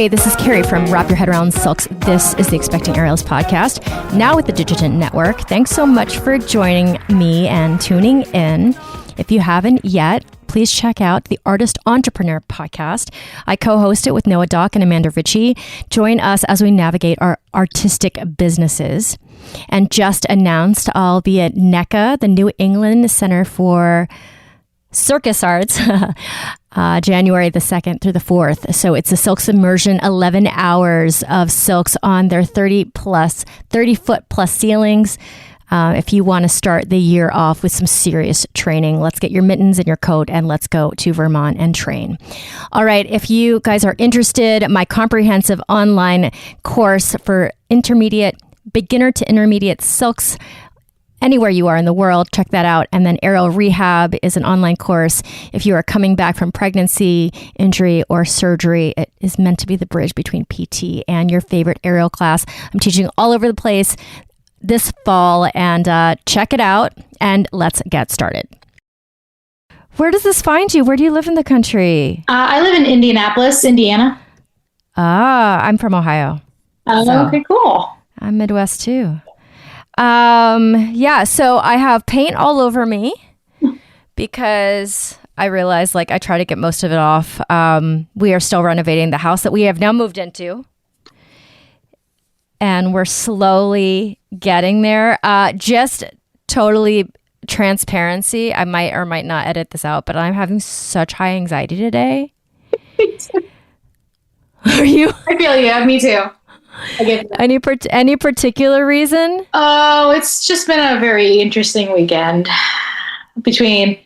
Hey, this is Carrie from Wrap Your Head Around Silks. This is the Expecting Aerials podcast, now with the Digitant Network. Thanks so much for joining me and tuning in. If you haven't yet, please check out the Artist Entrepreneur podcast. I co-host it with Noah Dock and Amanda Ritchie. Join us as we navigate our artistic businesses. And just announced, I'll be at NECA, the New England Center for Circus Arts, January the 2nd through the 4th. So it's a silks immersion, 11 hours of silks on their 30-foot plus ceilings. If you want to start the year off with some serious training, let's get your mittens and your coat and let's go to Vermont and train. All right. If you guys are interested, my comprehensive online course for beginner to intermediate silks, anywhere you are in the world, check that out. And then Aerial Rehab is an online course. If you are coming back from pregnancy, injury, or surgery, it is meant to be the bridge between PT and your favorite aerial class. I'm teaching all over the place this fall, and check it out, and let's get started. Where does this find you? Where do you live in the country? I live in Indianapolis, Indiana. I'm from Ohio. Okay, cool. I'm Midwest too. So I have paint all over me because I realized I try to get most of it off. We are still renovating the house that we have now moved into. And we're slowly getting there. Just totally transparency. I might or might not edit this out, but I'm having such high anxiety today. Are you? I feel you. Me too. I get that. Any particular reason? Oh, it's just been a very interesting weekend. Usually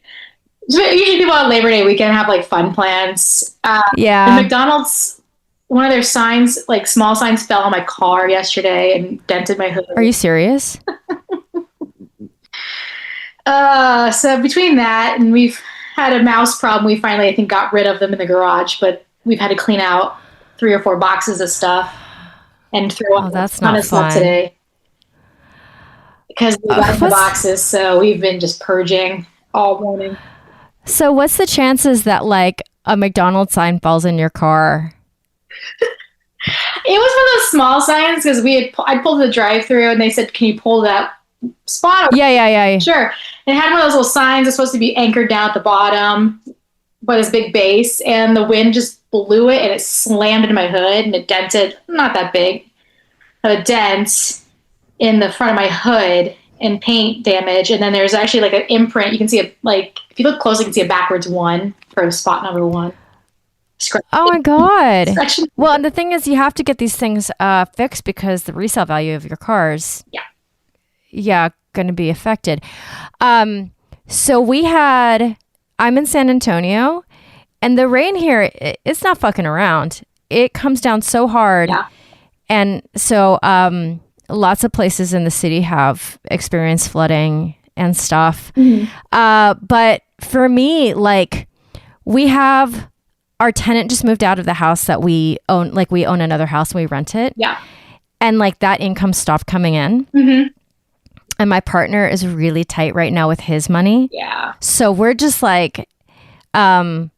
people on Labor Day weekend have fun plans. Yeah. McDonald's, one of their signs, small signs, fell on my car yesterday and dented my hood. Are you serious? So between that and we've had a mouse problem, we finally, I think, got rid of them in the garage, but we've had to clean out 3 or 4 boxes of stuff and throw out a ton of stuff today because we got the boxes. So we've been just purging all morning. So what's the chances that a McDonald's sign falls in your car? It was one of those small signs because I pulled the drive-through and they said, "Can you pull that spot?" Yeah. Sure. And it had one of those little signs that's supposed to be anchored down at the bottom by this big base, and the wind just blew it and it slammed into my hood and it dented, not that big, a dent in the front of my hood and paint damage. And then there's actually an imprint. You can see if you look close, you can see a backwards 1 for spot number 1. Oh my God. Well, and the thing is, you have to get these things fixed because the resale value of your cars, going to be affected. So I'm in San Antonio, and the rain here, it's not fucking around. It comes down so hard. Yeah. And so lots of places in the city have experienced flooding and stuff. Mm-hmm. But for me, we have... Our tenant just moved out of the house that we own. We own another house and we rent it. Yeah. And that income stopped coming in. Mm-hmm. And my partner is really tight right now with his money. Yeah. So we're just I'm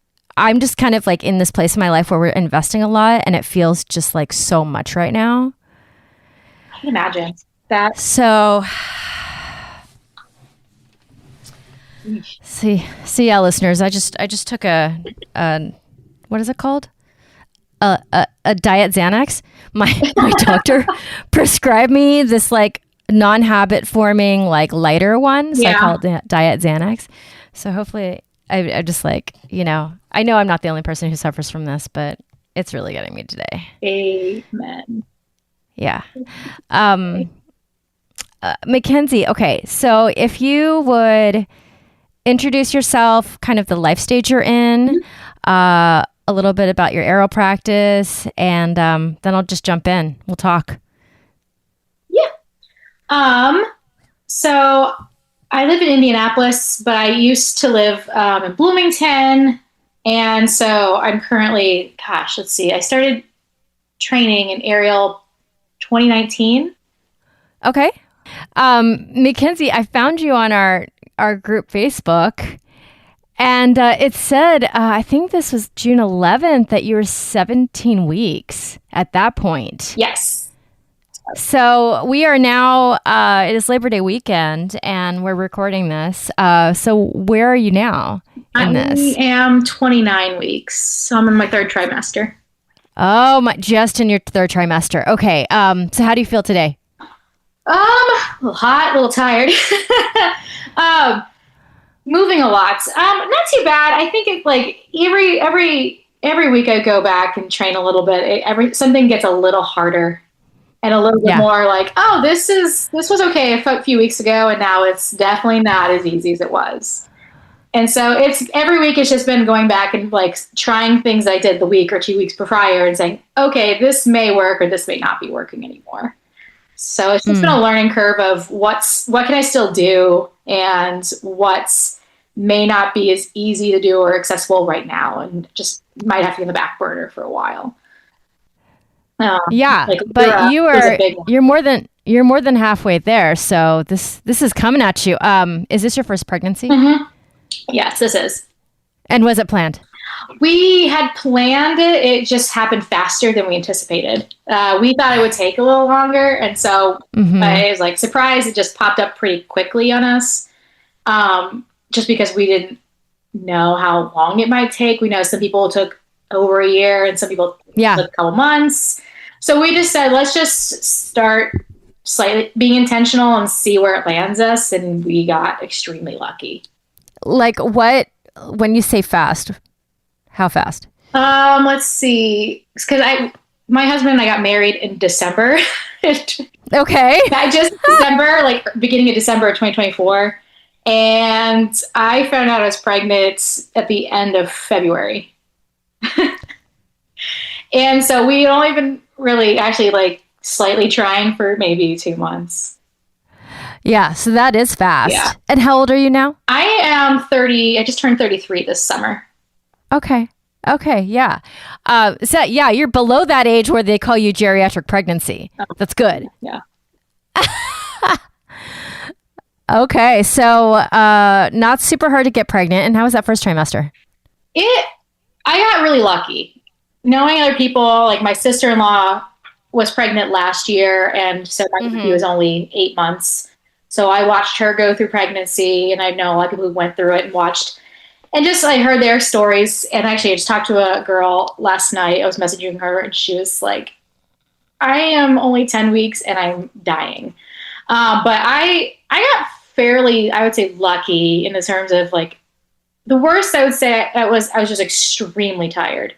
just kind of in this place in my life where we're investing a lot and it feels just so much right now. I can imagine that. So see, listeners, I just took a what is it called? A diet Xanax. My doctor prescribed me this non-habit forming lighter one. So I call it diet Xanax. So hopefully I just I know I'm not the only person who suffers from this, but it's really getting me today. Amen. Yeah. MacKenzie, okay. So if you would introduce yourself, kind of the life stage you're in, a little bit about your aerial practice, and then I'll just jump in. We'll talk. Yeah. So I live in Indianapolis, but I used to live in Bloomington. And so I'm currently, let's see, I started training in aerial 2019. Okay. MacKenzie, I found you on our group Facebook, And it said, I think this was June 11th, that you were 17 weeks at that point. Yes. So we are now, it is Labor Day weekend, and we're recording this. So where are you now in this? I am 29 weeks. So I'm in my third trimester. Oh, just in your third trimester. Okay. So how do you feel today? A little hot, a little tired. Moving a lot. Not too bad. I think it's like every week I go back and train a little bit. Something gets a little harder and a little bit more like, oh, this was okay a few weeks ago, and now it's definitely not as easy as it was. And so it's every week it's just been going back and like trying things I did the week or 2 weeks prior and saying, okay, this may work or this may not be working anymore. So it's just been a learning curve of what can I still do and what may not be as easy to do or accessible right now, and just might have to be in the back burner for a while. But you're more than halfway there. So this is coming at you. Is this your first pregnancy? Mm-hmm. Yes, this is. And was it planned? We had planned it. It just happened faster than we anticipated. We thought it would take a little longer. And so it was like, surprise, it just popped up pretty quickly on us. Just because we didn't know how long it might take. We know some people took over a year and some people took a couple months. So we just said, let's just start slightly being intentional and see where it lands us. And we got extremely lucky. Like what, when you say fast, how fast? Let's see. Because my husband and I got married in December. Okay. December, like beginning of December of 2024. And I found out I was pregnant at the end of February. And so we had only been really actually like slightly trying for maybe 2 months. Yeah, so that is fast. Yeah. And how old are you now? I am 30. I just turned 33 this summer. Okay, yeah. You're below that age where they call you geriatric pregnancy. That's good. Yeah. Okay, so not super hard to get pregnant. And how was that first trimester? I got really lucky. Knowing other people, like my sister-in-law was pregnant last year, and so my baby was only 8 months. So I watched her go through pregnancy, and I know a lot of people who went through it and watched. And just I heard their stories. And actually, I just talked to a girl last night. I was messaging her, and she was like, I am only 10 weeks, and I'm dying. But I got fairly, I would say, lucky in the terms of like the worst. I would say I was just extremely tired,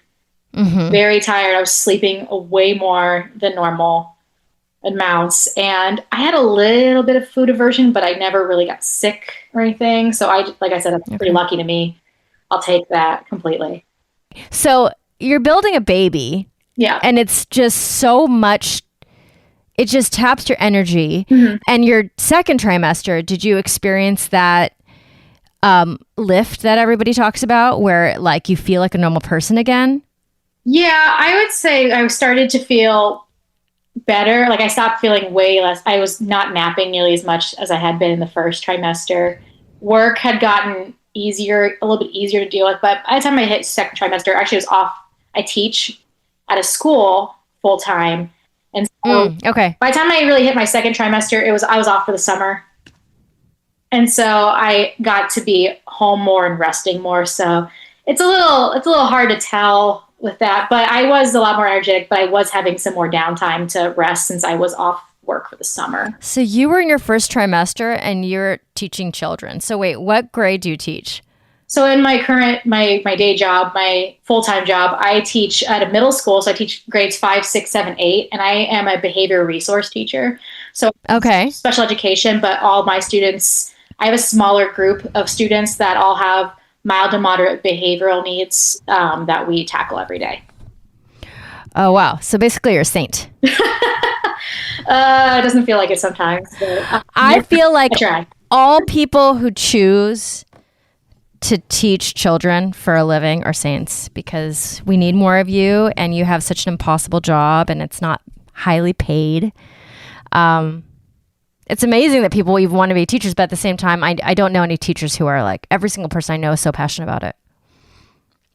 very tired. I was sleeping way more than normal amounts, and I had a little bit of food aversion, but I never really got sick or anything. So like I said, that's pretty lucky to me. I'll take that completely. So you're building a baby, and it's just so much. It just taps your energy. And your second trimester, did you experience that lift that everybody talks about where like you feel like a normal person again? Yeah, I would say I started to feel better. Like I stopped feeling way less. I was not napping nearly as much as I had been in the first trimester. Work had gotten easier, a little bit easier to deal with. But by the time I hit second trimester, actually I was off. I teach at a school full time. And so by the time I really hit my second trimester, I was off for the summer. And so I got to be home more and resting more. So it's a little hard to tell with that, but I was a lot more energetic, but I was having some more downtime to rest since I was off work for the summer. So you were in your first trimester and you're teaching children. So wait, what grade do you teach? So in my current, my day job, my full-time job, I teach at a middle school. So I teach grades 5, 6, 7, 8, and I am a behavior resource teacher. So special education, but all my students, I have a smaller group of students that all have mild to moderate behavioral needs that we tackle every day. Oh, wow. So basically you're a saint. It doesn't feel like it sometimes. But I feel like all people who choose to teach children for a living are saints because we need more of you and you have such an impossible job and it's not highly paid. it's amazing that people even want to be teachers, but at the same time, I don't know any teachers who are like, every single person I know is so passionate about it.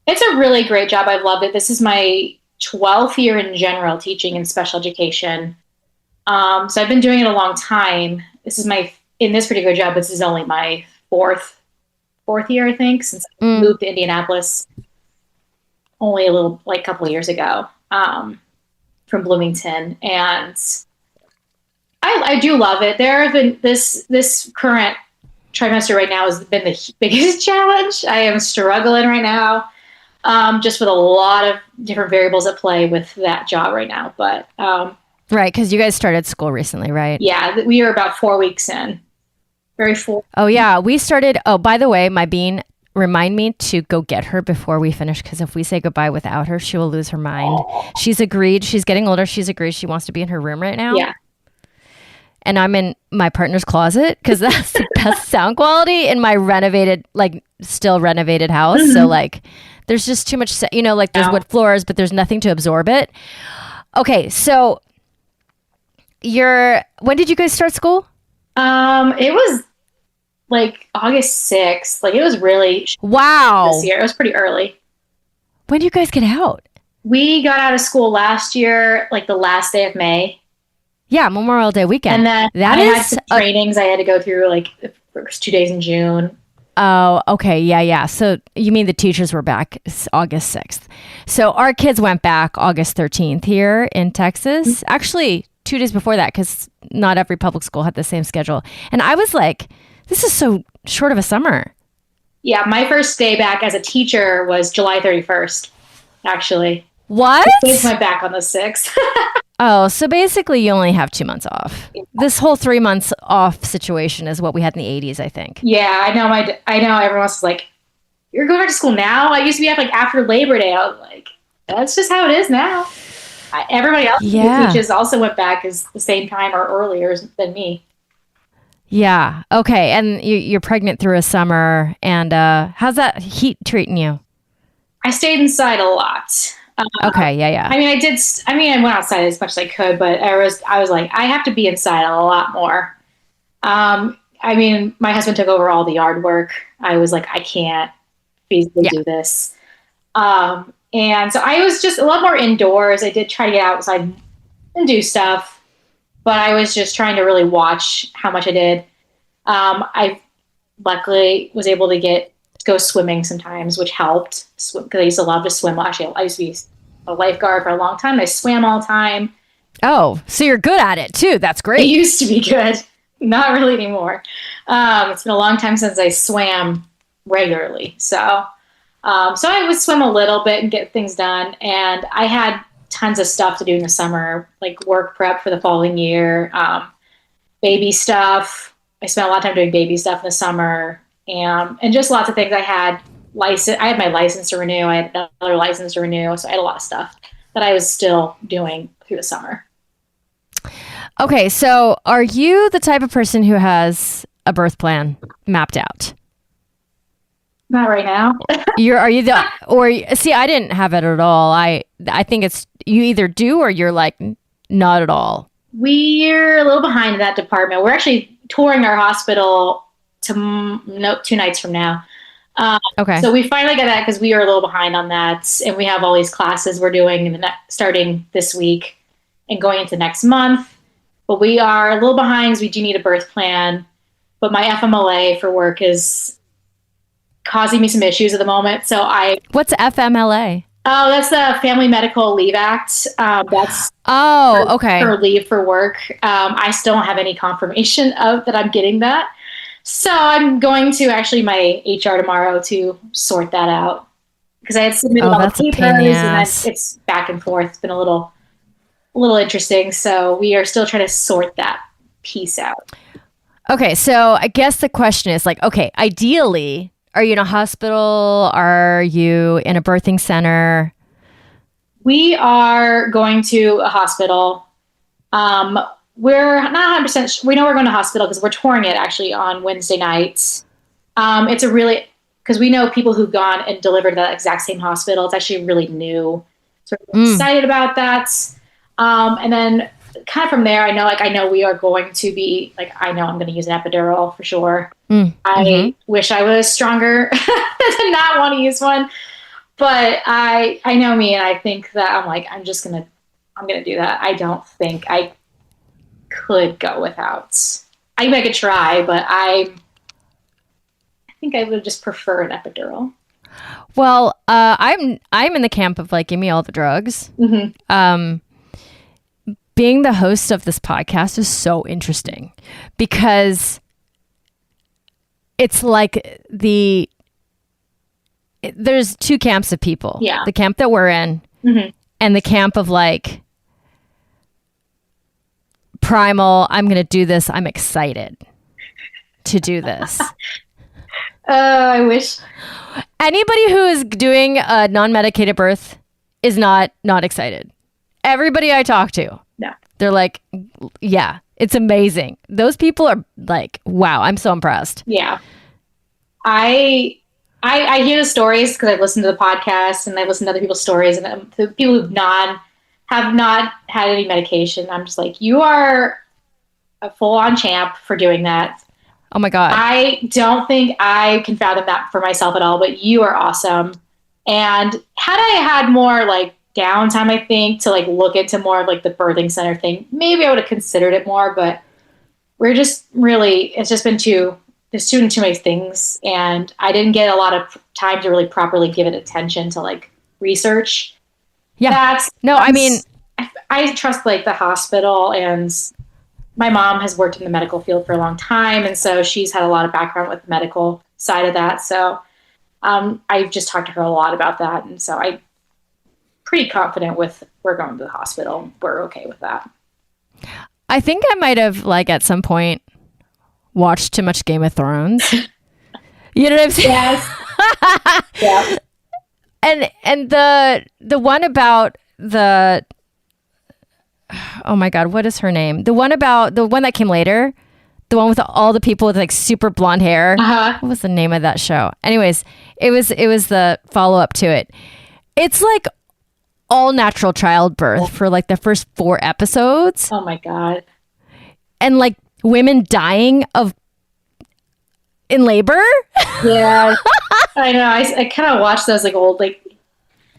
It's a really great job. I've loved it. This is my 12th year in general teaching in special education. So I've been doing it a long time. In this particular job, this is only my fourth year, I think, since I moved to Indianapolis only a couple of years ago, from Bloomington. And I do love it. There have been this current trimester right now has been the biggest challenge. I am struggling right now, just with a lot of different variables at play with that job right now. But right, because you guys started school recently, right? Yeah, we are about 4 weeks in. Very full. Oh yeah, we started. Oh, by the way, my bean, remind me to go get her before we finish, because if we say goodbye without her, she will lose her mind. She's agreed. She's getting older. She's agreed. She wants to be in her room right now. Yeah. And I'm in my partner's closet because that's the best sound quality in my still renovated house. Mm-hmm. So like, there's just too much, there's wood floors, but there's nothing to absorb it. Okay. So when did you guys start school? It was like August 6th. Like, it was really wow this year. It was pretty early. When did you guys get out? We got out of school last year, like the last day of May. Yeah, Memorial Day weekend. And then I had some trainings I had to go through, like the first 2 days in June. Oh, okay. Yeah. So you mean the teachers were back August 6th. So our kids went back August 13th here in Texas. Mm-hmm. Actually, 2 days before that, because not every public school had the same schedule. And I was like, this is so short of a summer. Yeah, my first day back as a teacher was July 31st, actually. What? The kids went back on the 6th. Oh, so basically you only have 2 months off. Yeah. This whole 3 months off situation is what we had in the 80s, I think. Yeah, I know everyone else is like, you're going back to school now? I used to be like after Labor Day. I was like, that's just how it is now. Everybody else who teaches also went back as the same time or earlier than me. Yeah. Okay. And you're pregnant through a summer. And how's that heat treating you? I stayed inside a lot. Okay. Yeah. I went outside as much as I could, but I was like, I have to be inside a lot more. My husband took over all the yard work. I was like, I can't feasibly do this. And so I was just a lot more indoors. I did try to get outside and do stuff, but I was just trying to really watch how much I did. I luckily was able to go swimming sometimes, which helped, because I used to love to swim. Actually, I used to be a lifeguard for a long time. I swam all the time. Oh, so you're good at it too. That's great. I used to be good. Not really anymore. It's been a long time since I swam regularly. So I would swim a little bit and get things done. And I had tons of stuff to do in the summer, like work prep for the following year, baby stuff. I spent a lot of time doing baby stuff in the summer, and just lots of things. I had my license to renew. I had another license to renew. So I had a lot of stuff that I was still doing through the summer. Okay. So are you the type of person who has a birth plan mapped out? Not right now. See, I didn't have it at all. I think it's, you either do or you're like, not at all. We're a little behind in that department. We're actually touring our hospital 2 nights from now. Okay. So we finally got that because we are a little behind on that. And we have all these classes we're doing starting this week and going into next month. But we are a little behind because we do need a birth plan. But my FMLA for work is causing me some issues at the moment. So What's FMLA? Oh, that's the Family Medical Leave Act. That's okay. For leave for work. I still don't have any confirmation of that I'm getting that. So I'm going to actually my HR tomorrow to sort that out, because I had submitted all the papers and then it's back and forth. It's been a little interesting. So we are still trying to sort that piece out. Okay. So I guess the question is like, okay, ideally, are you in a hospital? Are you in a birthing center? We are going to a hospital. We're not 100%. We know we're going to hospital because we're touring it actually on Wednesday nights. Because we know people who've gone and delivered to that exact same hospital. It's actually really new. So we're excited about that. And then kind of from there, I know we are going to be like, I know I'm going to use an epidural for sure. I wish I was stronger to not want to use one, but I know me, and I think that I'm going to do that. I don't think I could go without. I think I could try, but I think I would just prefer an epidural. Well, I'm in the camp of like, give me all the drugs. Being the host of this podcast is so interesting because it's like there's two camps of people. Yeah. The camp that we're in and the camp of like primal, I'm going to do this. I'm excited to do this. I wish. Anybody who is doing a non-medicated birth is not excited. Everybody I talk to, no, they're like, yeah, it's amazing. Those people are like, wow, I'm so impressed. Yeah. I hear the stories because I've listened to the podcast and I've listened to other people's stories, and the people who've have not had any medication. I'm just like, you are a full-on champ for doing that. Oh my God. I don't think I can fathom that for myself at all, but you are awesome. And had I had more like downtime, I think, to like look into more of like the birthing center thing, maybe I would have considered it more, but we're just really, it's just been there's too many things. And I didn't get a lot of time to really properly give it attention to like research. Yeah. I mean, I trust like the hospital, and my mom has worked in the medical field for a long time. And so she's had a lot of background with the medical side of that. So I've just talked to her a lot about that. And so I'm pretty confident with we're going to the hospital. We're okay with that. I think I might have like at some point watched too much Game of Thrones. You know what I'm saying? Yes. Yeah. And the one about the, oh my God, what is her name? The one that came later, the one with all the people with like super blonde hair. What was the name of that show? Anyways, it was the follow up to it. It's like all natural childbirth for like the first 4 episodes. Oh my God. And like women dying in labor. Yeah. I know. I kind of watched those like old, like,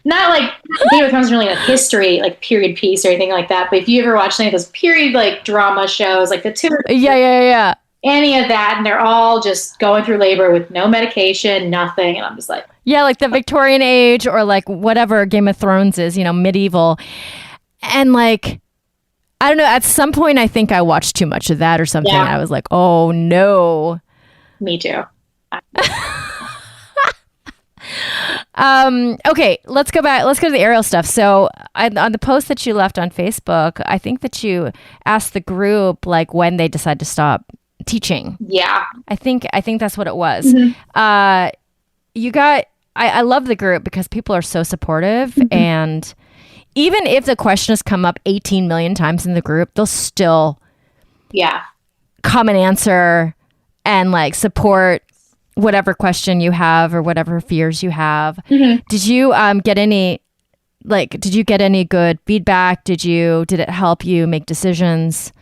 not like Game of Thrones really a history, like period piece or anything like that. But if you ever watch any of those period like drama shows, like the two, yeah, any of that, and they're all just going through labor with no medication, nothing, and I'm just like, yeah, like the Victorian age or like whatever Game of Thrones is, medieval, and like I don't know. At some point, I think I watched too much of that or something. Yeah. And I was like, oh no. Me too. Okay, let's go back. Let's go to the aerial stuff. So on the post that you left on Facebook, I think that you asked the group like when they decide to stop teaching. Yeah. I think that's what it was. Mm-hmm. I love the group because people are so supportive, and even if the question has come up 18 million times in the group, they'll still come and answer and like support whatever question you have or whatever fears you have. Did you get any good feedback? Did it help you make decisions?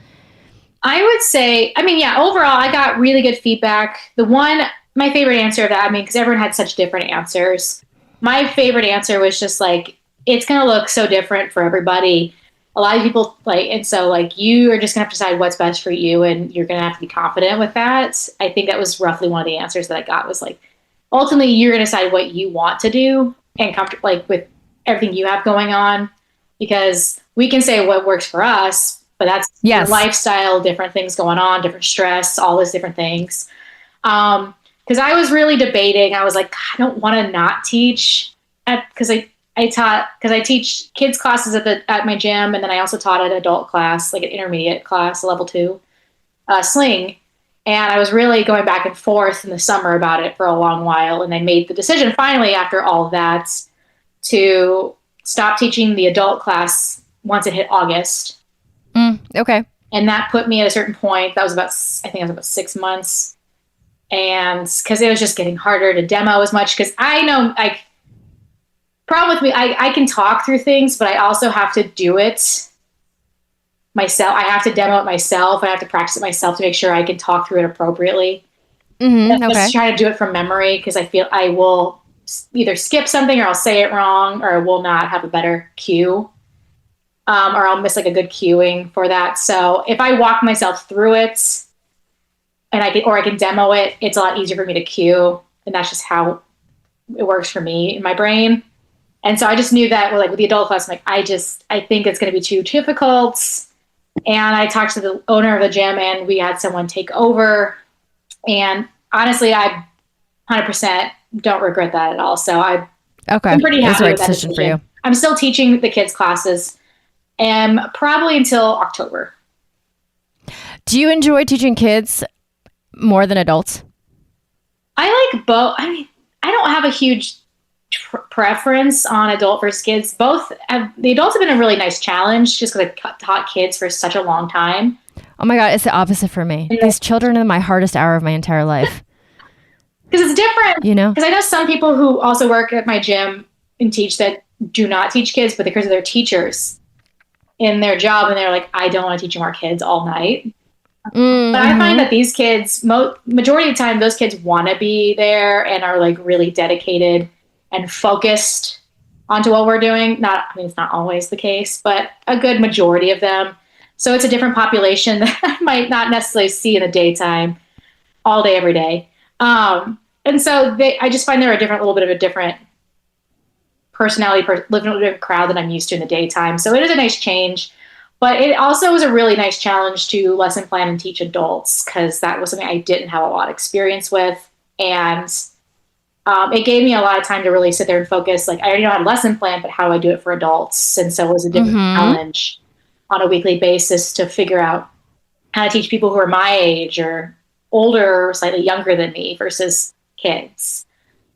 I would say, overall, I got really good feedback. My favorite answer of that, because everyone had such different answers. My favorite answer was just like, it's going to look so different for everybody. A lot of people and so like you are just going to have to decide what's best for you, and you're going to have to be confident with that. I think that was roughly one of the answers that I got was like, ultimately you're going to decide what you want to do and with everything you have going on, because we can say what works for us, but that's your lifestyle, different things going on, different stress, all those different things. Because I was really debating. I was like, I don't want to not teach because I teach kids classes at my gym, and then I also taught an adult class, like an intermediate class, level 2, sling. And I was really going back and forth in the summer about it for a long while, and I made the decision finally after all of that to stop teaching the adult class once it hit August. Okay. And that put me at a certain point. That was about 6 months. And because it was just getting harder to demo as much, because I know, problem with me, I can talk through things, but I also have to do it myself. I have to demo it myself. I have to practice it myself to make sure I can talk through it appropriately. Just try to do it from memory because I feel I will either skip something or I'll say it wrong or I will not have a better cue. Or I'll miss like a good cueing for that. So if I walk myself through it and I can demo it, it's a lot easier for me to cue. And that's just how it works for me in my brain. And so I just knew that with the adult class, I'm like, I think it's going to be too difficult. And I talked to the owner of the gym and we had someone take over. And honestly, I 100% don't regret that at all. So I'm pretty happy with that decision for you. I'm still teaching the kids classes and probably until October. Do you enjoy teaching kids more than adults? I like both. I mean, I don't have a huge preference on adult versus kids. The adults have been a really nice challenge just because I've taught kids for such a long time. Oh my God, it's the opposite for me. These children are my hardest hour of my entire life. Because it's different. You know? Because I know some people who also work at my gym and teach that do not teach kids, but because they're teachers in their job and they're like, I don't want to teach more kids all night. Mm-hmm. But I find that these kids, majority of the time, those kids want to be there and are like really dedicated and focused onto what we're doing. It's not always the case, but a good majority of them. So it's a different population that I might not necessarily see in the daytime all day, every day. And so I just find they're a little bit of a different personality, living in a different crowd than I'm used to in the daytime. So it is a nice change. But it also was a really nice challenge to lesson plan and teach adults because that was something I didn't have a lot of experience with. And it gave me a lot of time to really sit there and focus. Like, I already know how to lesson plan, but how do I do it for adults? And so it was a different challenge on a weekly basis to figure out how to teach people who are my age or older or slightly younger than me versus kids.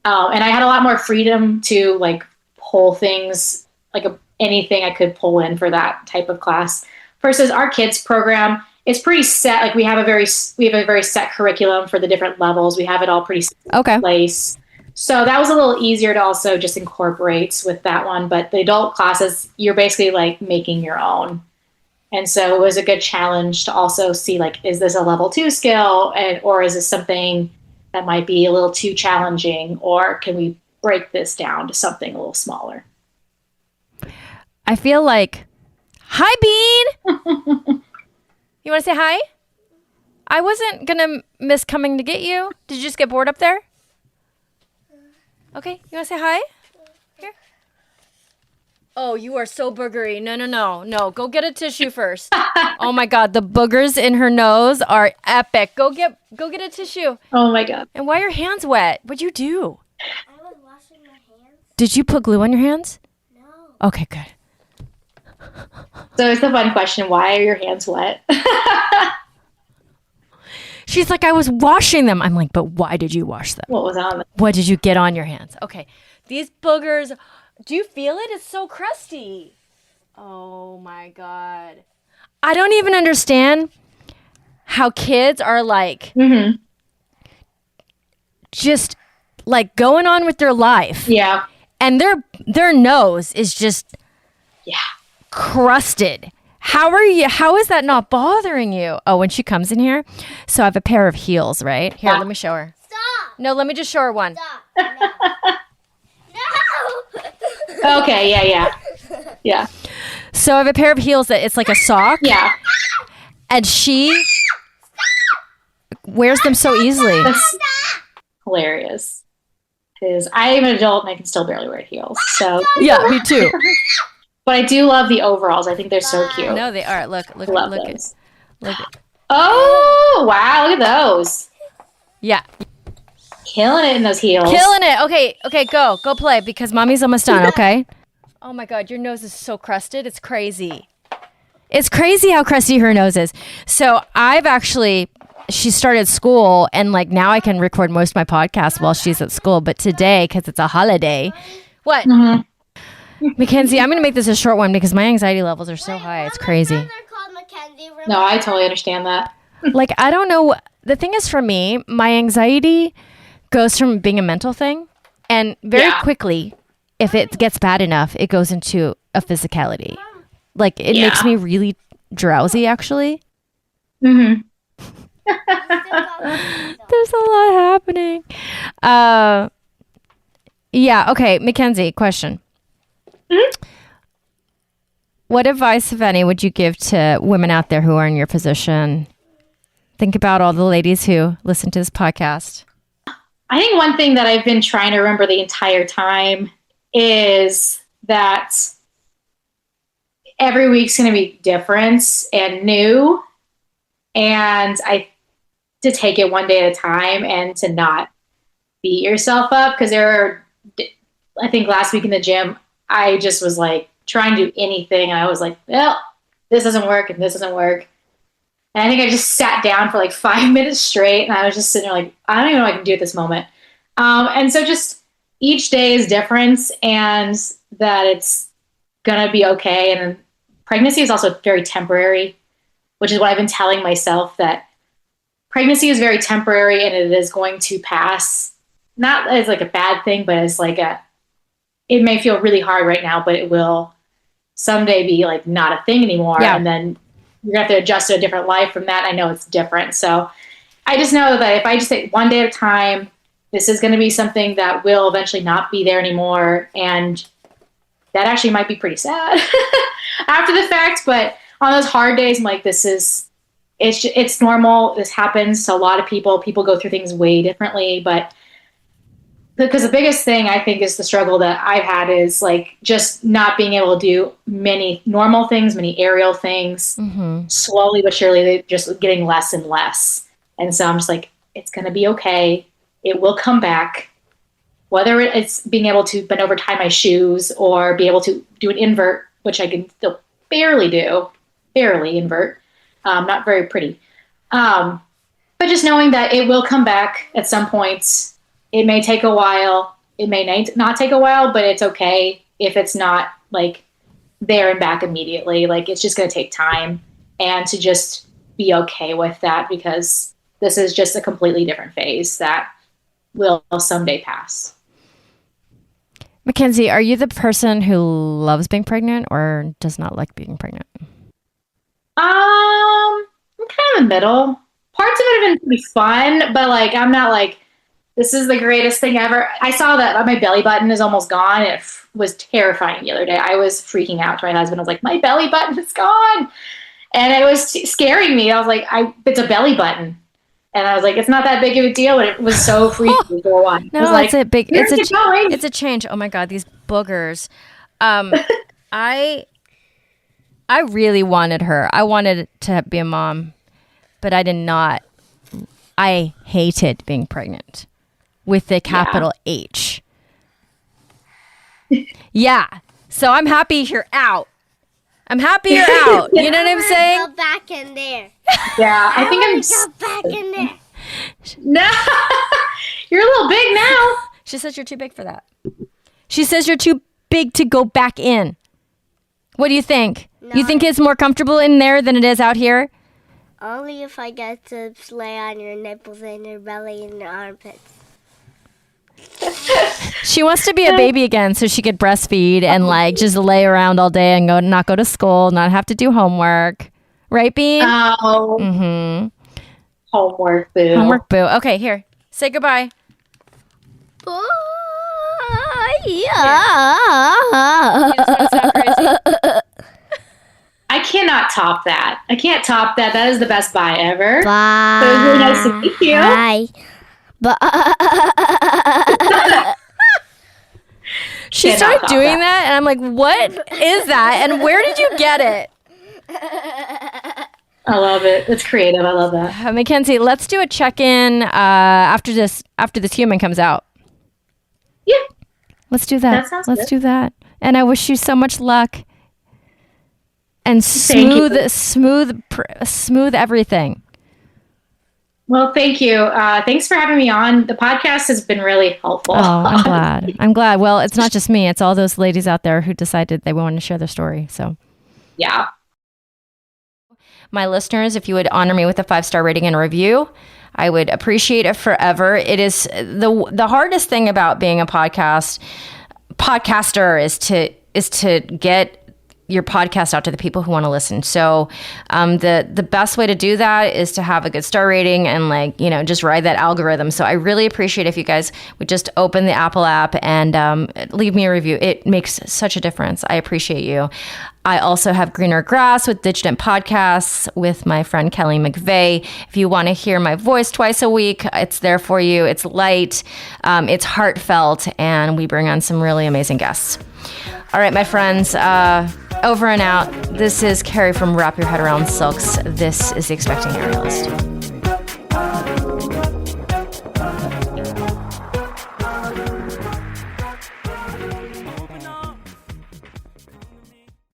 And I had a lot more freedom to like pull things, like anything I could pull in for that type of class versus our kids program. It's pretty set. Like we have a very set curriculum for the different levels. We have it all pretty set in place. So that was a little easier to also just incorporate with that one. But the adult classes, you're basically like making your own. And so it was a good challenge to also see like, is this a level 2 skill or is this something that might be a little too challenging, or can we break this down to something a little smaller? I feel like, hi, Bean. You want to say hi? I wasn't going to miss coming to get you. Did you just get bored up there? Okay. You want to say hi? Here. Oh, you are so boogery. No. Go get a tissue first. Oh my God. The boogers in her nose are epic. Go get a tissue. Oh my God. And why are your hands wet? What'd you do? I was washing my hands. Did you put glue on your hands? No. Okay, good. So it's a fun question. Why are your hands wet? She's like, I was washing them. I'm like, but why did you wash them? What was on them? What did you get on your hands? Okay. These boogers, do you feel it? It's so crusty. Oh my God. I don't even understand how kids are like, just like going on with their life. Yeah. And their nose is just crusted. How is that not bothering you? Oh, when she comes in here. So I have a pair of heels, right? Here, let me show her. Stop. No, let me just show her one. Stop. No. Okay, yeah. So I have a pair of heels that it's like a sock. Yeah. And she wears them so easily. That's hilarious. Because I am an adult and I can still barely wear heels. So yeah, me too. But I do love the overalls. I think they're so cute. No, they are. Look Love at those. look. Oh, wow. Look at those. Yeah. Killing it in those heels. Killing it. Okay, go play because mommy's almost done, okay? Oh my God, your nose is so crusted. It's crazy. It's crazy how crusty her nose is. So she started school and like now I can record most of my podcasts while she's at school. But today, because it's a holiday, what? Mm-hmm. MacKenzie, I'm going to make this a short one because my anxiety levels are so high. It's crazy. No, I totally understand that. Like, I don't know. The thing is for me, my anxiety goes from being a mental thing and very quickly, if it gets bad enough, it goes into a physicality. Like it makes me really drowsy, actually. Mm-hmm. There's a lot happening. Yeah. Okay. MacKenzie, question. Mm-hmm. What advice, if any, would you give to women out there who are in your position? Think about all the ladies who listen to this podcast. I think one thing that I've been trying to remember the entire time is that every week's going to be different and new. And to take it one day at a time and to not beat yourself up. Because I think last week in the gym, I just was like trying to do anything. And I was like, well, this doesn't work and this doesn't work. And I think I just sat down for like 5 minutes straight. And I was just sitting there like, I don't even know what I can do at this moment. And so just each day is different and that it's going to be okay. And pregnancy is also very temporary, which is what I've been telling myself, that pregnancy is very temporary and it is going to pass. Not as like a bad thing, but as like it may feel really hard right now, but it will someday be like not a thing anymore. Yeah. And then you're going to have to adjust to a different life from that. I know it's different. So I just know that if I just take one day at a time, this is going to be something that will eventually not be there anymore. And that actually might be pretty sad after the fact. But on those hard days, I'm like, it's normal. This happens to a lot of people. People go through things way differently. But because the biggest thing I think is the struggle that I've had is like just not being able to do many normal things, many aerial things. Mm-hmm. Slowly but surely, they're just getting less and less. And so I'm just like, it's going to be okay. It will come back. Whether it's being able to bend over, tie my shoes, or be able to do an invert, which I can still barely invert. Not very pretty. But just knowing that it will come back at some point. It may take a while. It may not take a while, but it's okay if it's not like there and back immediately. Like it's just going to take time, and to just be okay with that, because this is just a completely different phase that will someday pass. MacKenzie, are you the person who loves being pregnant or does not like being pregnant? I'm kind of in the middle. Parts of it have been pretty fun, but like I'm not like, this is the greatest thing ever. I saw that my belly button is almost gone. It was terrifying the other day. I was freaking out to my husband. I was like, my belly button is gone. And it was scaring me. I was like, it's a belly button. And I was like, it's not that big of a deal. And it was so freaky for one. No, like, it's a big, it's a change. Oh my God, these boogers. I really wanted her. I wanted to be a mom, but I did not. I hated being pregnant with the capital H. Yeah. So I'm happy you're out. You know what I'm saying? Go back in there. Yeah, I think I'm go back in there. No, you're a little big now. She says you're too big for that. She says you're too big to go back in. What do you think? No. You think it's more comfortable in there than it is out here? Only if I get to lay on your nipples and your belly and your armpits. She wants to be a baby again so she could breastfeed and like just lay around all day and not go to school, not have to do homework. Right, Bean? Oh. Mm-hmm. Homework, boo. Homework, boo. Okay, here. Say goodbye. Bye. I cannot top that. I can't top that. That is the best bye ever. Bye. So it was really nice to meet you. Bye. Bye. She Cannot started top doing that. that, and I'm like, what is that? And where did you get it? I love it. It's creative. I love that. MacKenzie, let's do a check-in after this human comes out. Yeah. Let's do that. That sounds Let's good. do that. And I wish you so much luck. And Thank you. smooth everything. Well, thank you. Thanks for having me on. The podcast has been really helpful. Oh, I'm glad. I'm glad. Well, it's not just me. It's all those ladies out there who decided they wanted to share their story. So, Yeah. my listeners, if you would honor me with a 5-star rating and review, I would appreciate it forever. It is the hardest thing about being a podcaster is to get your podcast out to the people who want to listen. So the best way to do that is to have a good star rating and just ride that algorithm. So I really appreciate if you guys would just open the Apple app and leave me a review. It makes such a difference. I appreciate you. I also have Greener Grass with Digitent Podcasts with my friend Kelly McVeigh. If you want to hear my voice twice a week, it's there for you. It's light, it's heartfelt, and we bring on some really amazing guests. All right, my friends, over and out. This is Carrie from Wrap Your Head Around Silks. This is The Expecting Aerialist.